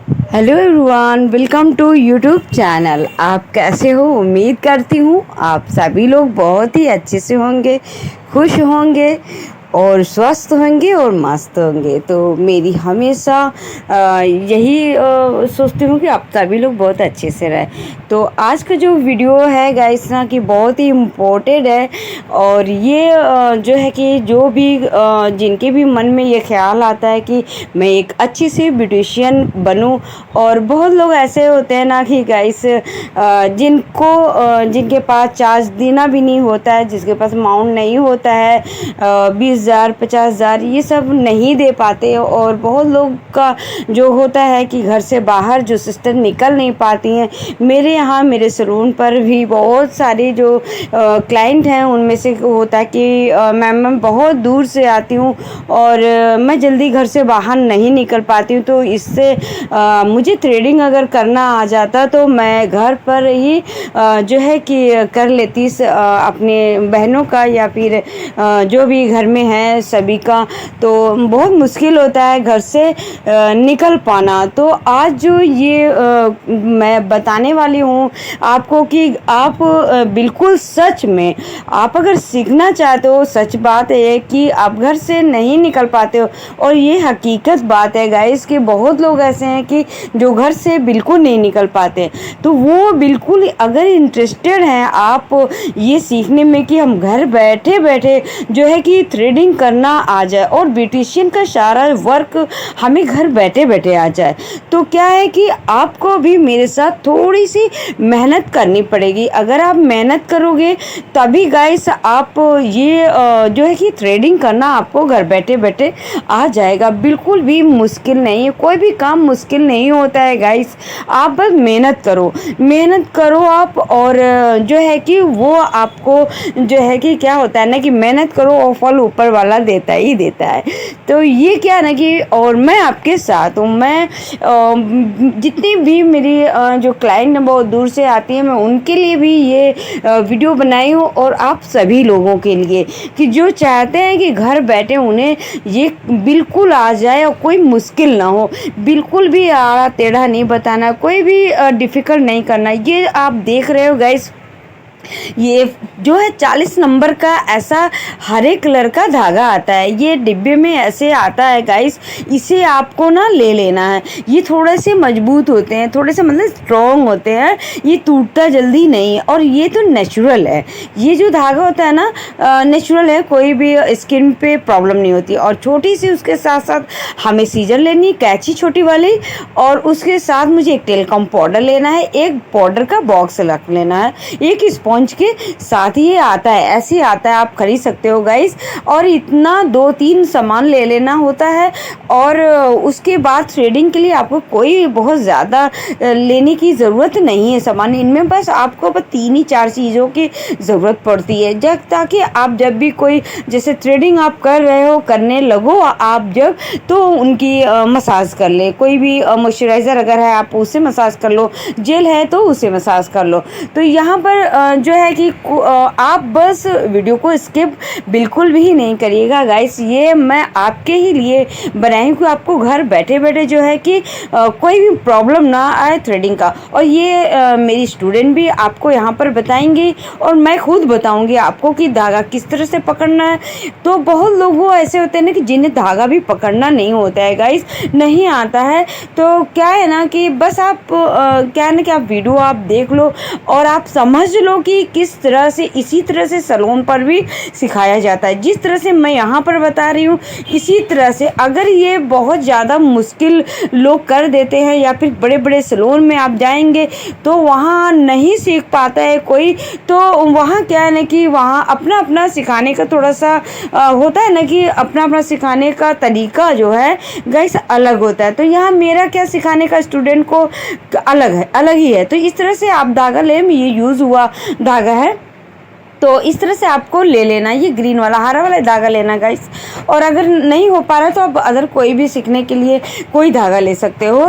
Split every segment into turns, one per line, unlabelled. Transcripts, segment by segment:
Hello everyone, welcome to YouTube channel. आप कैसे हो? उम्मीद करती हूँ आप सभी लोग बहुत ही अच्छे से होंगे, खुश होंगे और स्वस्थ होंगे और मस्त होंगे। तो मेरी हमेशा यही सोचती हूँ कि आप सभी लोग बहुत अच्छे से रहें। तो आज का जो वीडियो है गाइस ना कि बहुत ही इम्पोर्टेंट है। और ये जो है कि जो भी जिनके भी मन में ये ख्याल आता है कि मैं एक अच्छी सी ब्यूटिशियन बनूं, और बहुत लोग ऐसे होते हैं ना कि गाइस जिनके पास चार्ज देना भी नहीं होता है, जिसके पास अमाउंट नहीं होता है 20,000 50,000 ये सब नहीं दे पाते। और बहुत लोग का जो होता है कि घर से बाहर जो सिस्टर निकल नहीं पाती हैं। मेरे यहाँ मेरे सैलून पर भी बहुत सारे जो क्लाइंट हैं उनमें से होता है कि मैं बहुत दूर से आती हूँ और मैं जल्दी घर से बाहर नहीं निकल पाती हूँ। तो इससे मुझे थ्रेडिंग अगर करना आ जाता तो मैं घर पर ही जो है कि कर लेती अपने बहनों का या फिर जो भी घर में है सभी का। तो बहुत मुश्किल होता है घर से निकल पाना। तो आज जो ये मैं बताने वाली हूँ आपको कि आप बिल्कुल सच में आप अगर सीखना चाहते हो, सच बात है कि आप घर से नहीं निकल पाते हो। और ये हकीकत बात है गाइस कि बहुत लोग ऐसे हैं कि जो घर से बिल्कुल नहीं निकल पाते। तो वो बिल्कुल अगर इंटरेस्टेड हैं आप ये सीखने में कि हम घर बैठे बैठे जो है कि थ्रेडिंग करना आ जाए और ब्यूटिशियन का सारा वर्क हमें घर बैठे बैठे आ जाए, तो क्या है कि आपको भी मेरे साथ थोड़ी सी मेहनत करनी पड़ेगी। अगर आप मेहनत करोगे तभी गाइस आप ये जो है कि थ्रेडिंग करना आपको घर बैठे बैठे आ जाएगा। बिल्कुल भी मुश्किल नहीं है, कोई भी काम मुश्किल नहीं होता है गाइस। आप बस मेहनत करो आप। और जो है कि वो आपको जो है कि क्या होता है ना कि मेहनत करो और फल ऊपर वाला देता ही देता है। तो ये क्या है ना कि और मैं आपके साथ हूँ। मैं जितनी भी मेरी जो क्लाइंट बहुत दूर से आती है मैं उनके लिए भी ये वीडियो बनाई हूँ, और आप सभी लोगों के लिए कि जो चाहते हैं कि घर बैठे उन्हें ये बिल्कुल आ जाए और कोई मुश्किल ना हो। बिल्कुल भी आड़ा टेढ़ा नहीं बताना, कोई भी डिफ़िकल्ट नहीं करना। ये आप देख रहे हो गाइस, ये जो है 40 नंबर का ऐसा हरे कलर का धागा आता है। ये डिब्बे में ऐसे आता है गाइस, इसे आपको ना ले लेना है। ये थोड़े से मजबूत होते हैं, थोड़े से मतलब स्ट्रॉन्ग होते हैं, ये टूटता जल्दी नहीं है। और ये तो नेचुरल है, ये जो धागा होता है ना नेचुरल है, कोई भी स्किन पे प्रॉब्लम नहीं होती। और छोटी सी उसके साथ साथ हमें सीजर लेनी, कैंची छोटी वाली, और उसके साथ मुझे एक टेलकम पाउडर लेना है, एक पाउडर का बॉक्स रख लेना है, एक स्पॉन्ज के साथ ही आता है। ऐसे आता है, आप खरीद सकते हो गाइस। और इतना 2-3 सामान ले लेना होता है। और उसके बाद थ्रेडिंग के लिए आपको कोई बहुत ज़्यादा लेने की ज़रूरत नहीं है सामान। इनमें बस आपको बस 3 ही 4 चीज़ों की ज़रूरत पड़ती है, जब ताकि आप जब भी कोई जैसे थ्रेडिंग आप कर रहे हो, करने लगो आप जब, तो उनकी मसाज कर ले। कोई भी मॉइस्चराइज़र अगर है आप उसे मसाज कर लो, जेल है तो उसे मसाज कर लो। तो यहाँ पर जो है कि आप बस वीडियो को स्किप बिल्कुल भी नहीं करिएगा गाइस। ये मैं आपके ही लिए बनाई हूँ कि आपको घर बैठे बैठे जो है कि कोई भी प्रॉब्लम ना आए थ्रेडिंग का। और ये मेरी स्टूडेंट भी आपको यहाँ पर बताएंगी और मैं खुद बताऊँगी आपको कि धागा किस तरह से पकड़ना है। तो बहुत लोगों ऐसे होते हैं ना कि जिन्हें धागा भी पकड़ना नहीं होता है गाइस, नहीं आता है। तो क्या है ना कि बस आप क्या है ना कि आप वीडियो आप देख लो और आप समझ लो कि किस तरह से, इसी तरह से सैलून पर भी सिखाया जाता है। जिस तरह से मैं यहाँ पर बता रही हूँ इसी तरह से अगर ये बहुत ज़्यादा मुश्किल लोग कर देते हैं या फिर बड़े बड़े सैलून में आप जाएंगे तो वहाँ नहीं सीख पाता है कोई। तो वहाँ क्या है ना कि वहाँ अपना अपना सिखाने का थोड़ा सा होता है ना कि अपना अपना सिखाने का तरीका जो है गाइस अलग होता है। तो यहाँ मेरा क्या सिखाने का स्टूडेंट को अलग है, अलग ही है। तो इस तरह से आप धागा ले, ये यूज़ हुआ धागा है। तो इस तरह से आपको ले लेना, ये ग्रीन वाला हरा वाला धागा लेना गाइस। और अगर नहीं हो पा रहा तो आप अदर कोई भी सीखने के लिए कोई धागा ले सकते हो,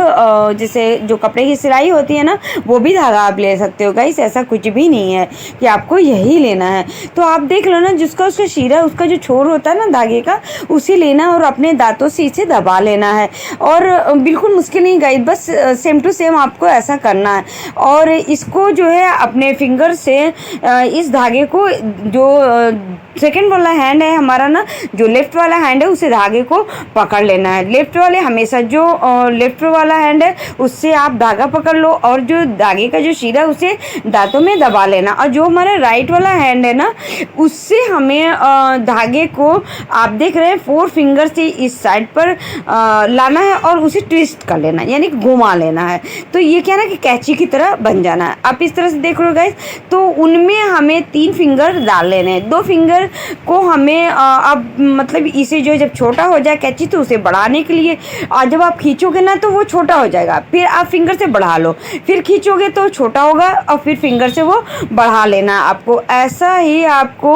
जैसे जो कपड़े की सिलाई होती है ना वो भी धागा आप ले सकते हो गाइस। ऐसा कुछ भी नहीं है कि आपको यही लेना है। तो आप देख लो ना, जिसका उसका शीरा, उसका जो छोर होता है ना धागे का, उसे लेना और अपने दांतों से इसे दबा लेना है। और बिल्कुल मुश्किल नहीं गाइस, बस सेम टू सेम आपको ऐसा करना है। और इसको जो है अपने फिंगर से इस धागे को, जो सेकंड वाला हैंड है हमारा ना, जो लेफ्ट वाला हैंड है उसे धागे को पकड़ लेना है। लेफ्ट वाले हमेशा जो लेफ्ट वाला हैंड है उससे आप धागा पकड़ लो और जो धागे का जो शीरा उसे दांतों में दबा लेना। और जो हमारा राइट वाला हैंड है ना, उससे हमें धागे को, आप देख रहे हैं, 4 फिंगर से इस साइड पर लाना है और उसे ट्विस्ट कर लेना, यानी घुमा लेना है। तो ये क्या ना कि कैंची की तरह बन जाना है। आप इस तरह से देख लो गाइस। तो उनमें हमें 3 फिंगर डाल लेने हैं। 2 फिंगर को हमें अब मतलब इसे जो जब छोटा हो जाए कैंची तो उसे बढ़ाने के लिए, और जब आप खींचोगे ना तो वो छोटा हो जाएगा, फिर आप फिंगर से बढ़ा लो, फिर खींचोगे तो छोटा होगा और फिर फिंगर से वो बढ़ा लेना है आपको। ऐसा ही आपको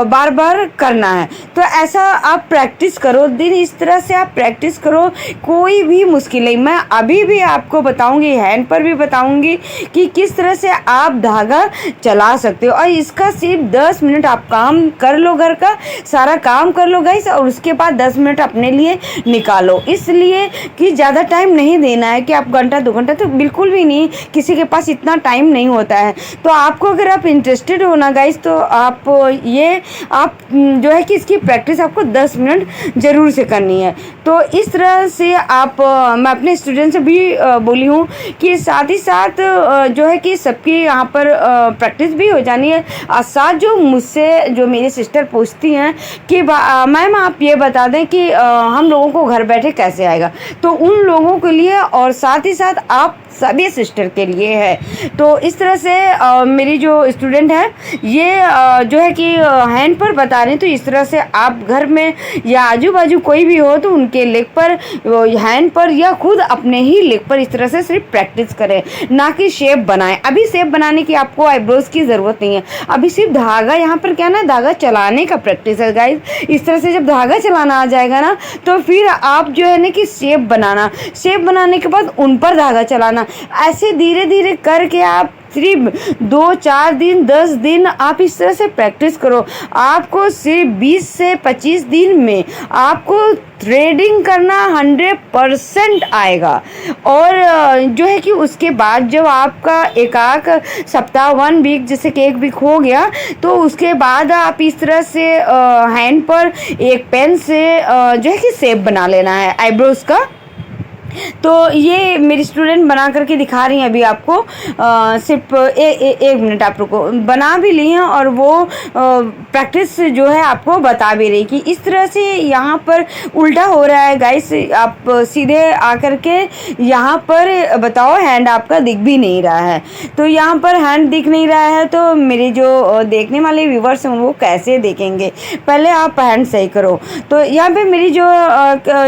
बार बार करना है। तो ऐसा आप प्रैक्टिस करो, दिन इस तरह से आप प्रैक्टिस करो, कोई भी मुश्किल नहीं। मैं अभी भी आपको बताऊंगी, हैंड पर भी बताऊंगी कि किस तरह से आप धागा चला सकते हो। और इसका सिर्फ 10 मिनट आप काम कर लो, घर का सारा काम कर लो गाइस, और उसके बाद 10 मिनट अपने लिए निकालो। इसलिए कि ज़्यादा टाइम नहीं देना है कि आप घंटा 2 घंटा, तो बिल्कुल भी नहीं, किसी के पास इतना टाइम नहीं होता है। तो आपको अगर आप इंटरेस्टेड हो ना गाइस, तो आप ये आप जो है कि इसकी प्रैक्टिस आपको 10 मिनट ज़रूर से करनी है। तो इस तरह से आप, मैं अपने स्टूडेंट से भी बोली हूँ कि साथ ही साथ जो है कि सबकी यहाँ पर प्रैक्टिस भी हो जानी है। और साथ जो मुझसे जो मेरी सिस्टर पूछती हैं कि मैम आप ये बता दें कि हम लोगों को घर बैठे कैसे आएगा, तो उन लोगों के लिए और साथ ही साथ आप सभी सिस्टर के लिए है। तो इस तरह से मेरी जो स्टूडेंट है ये जो है कि हैंड पर बता रहे हैं। तो इस तरह से आप घर में या आजू बाजू कोई भी हो तो उनके लेग पर, हैंड पर या खुद अपने ही लेग पर इस तरह से सिर्फ प्रैक्टिस करें, ना कि शेप बनाएं। अभी शेप बनाने की आपको आईब्रोज की ज़रूरत नहीं है, अभी सिर्फ धागा, यहाँ पर क्या ना धागा चलाने का प्रैक्टिस है गाइस। इस तरह से जब धागा चलाना आ जाएगा ना तो फिर आप जो है ना कि शेप बनाना, शेप बनाने के बाद उन पर धागा चलाना, ऐसे धीरे धीरे करके आप सिर्फ 2-4 दिन 10 दिन आप इस तरह से प्रैक्टिस करो। आपको सिर्फ 20 से 25 दिन में आपको थ्रेडिंग करना 100% आएगा। और जो है कि उसके बाद जब आपका एक सप्ताह 1 वीक, जैसे कि 1 वीक हो गया, तो उसके बाद आप इस तरह से हैंड पर एक पेन से जो है कि शेप बना लेना है आईब्रोज का। तो ये मेरी स्टूडेंट बना करके दिखा रही हैं अभी आपको। सिर्फ एक मिनट आप रुको, बना भी ली हैं और वो प्रैक्टिस जो है आपको बता भी रही कि इस तरह से यहाँ पर उल्टा हो रहा है गाइस। आप सीधे आकर के यहाँ पर बताओ, हैंड आपका दिख भी नहीं रहा है। तो यहाँ पर हैंड दिख नहीं रहा है तो मेरे जो देखने वाले व्यूवर्स हैं वो कैसे देखेंगे? पहले आप हैंड सही करो। तो यहाँ पे मेरी जो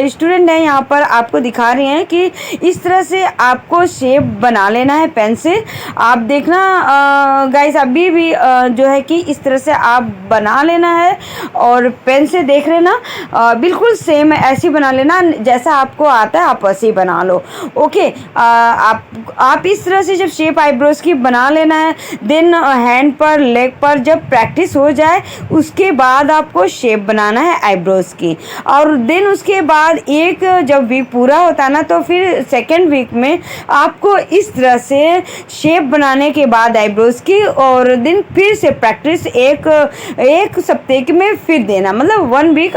स्टूडेंट है यहाँ पर आपको दिखा रही हैं कि इस तरह से आपको शेप बना लेना है पेन से। आप देखना गाइस, अभी भी जो है कि इस तरह से आप बना लेना है और पेन से देख लेना, बिल्कुल सेम ऐसे बना लेना जैसा आपको आता है, आप वैसे ही बना लो। ओके, आप इस तरह से जब शेप आईब्रोज की बना लेना है, देन हैंड पर, लेग पर जब प्रैक्टिस हो जाए उसके बाद आपको शेप बनाना है आईब्रोज की। और देन उसके बाद एक जब वीक पूरा होता है ना, तो फिर सेकेंड वीक में आपको इस तरह से शेप बनाने के बाद आईब्रोज की, और दिन फिर से प्रैक्टिस एक सप्ताह में फिर देना, मतलब 1 वीक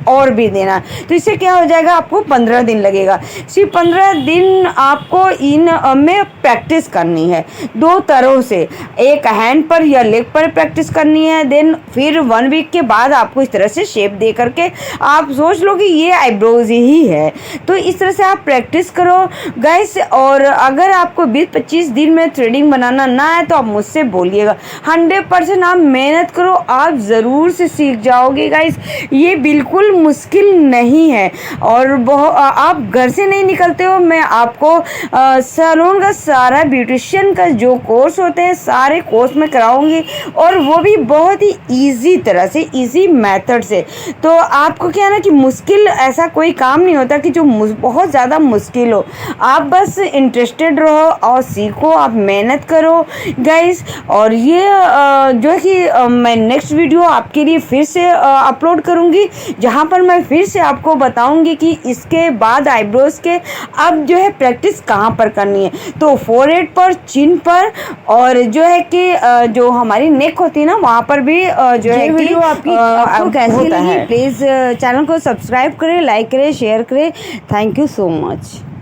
और भी देना। तो इससे क्या हो जाएगा, आपको 15 दिन लगेगा। सिर्फ 15 दिन आपको इन में प्रैक्टिस करनी है 2 तरह से, एक हैंड पर या लेग पर प्रैक्टिस करनी है। देन फिर 1 वीक के बाद आपको इस तरह से शेप दे करके आप सोच लो कि ये आईब्रोज ही है। तो इस तरह से आप प्रैक्टिस करो गाइस। और अगर आपको 20-25 दिन में थ्रेडिंग बनाना ना है तो आप मुझसे बोलिएगा, 100% आप मेहनत करो, आप ज़रूर से सीख जाओगे गाइस। ये बिल्कुल मुश्किल नहीं है और आप घर से नहीं निकलते हो, मैं आपको सैलून का सारा ब्यूटिशियन का जो कोर्स होते हैं सारे कोर्स में कराऊंगी, और वो भी बहुत ही ईजी तरह से, ईजी मेथड से। तो आपको क्या है ना कि मुश्किल ऐसा कोई काम नहीं होता कि जो बहुत ज़्यादा मुश्किल हो। आप बस इंटरेस्टेड रहो और सीखो, आप मेहनत करो गाइस। और ये जो है कि मैं नेक्स्ट वीडियो आपके लिए फिर से अपलोड करूँगी, जहाँ पर मैं फिर से आपको बताऊँगी कि इसके बाद आईब्रोज के अब जो है प्रैक्टिस कहाँ पर करनी है। तो फोरहेड पर, चिन पर, और जो है कि जो हमारी नेक होती है ना वहाँ पर भी जो है कि आपको कैसी लगी, प्लीज़ चैनल को सब्सक्राइब करें, लाइक करें, शेयर करें। Thank you so much.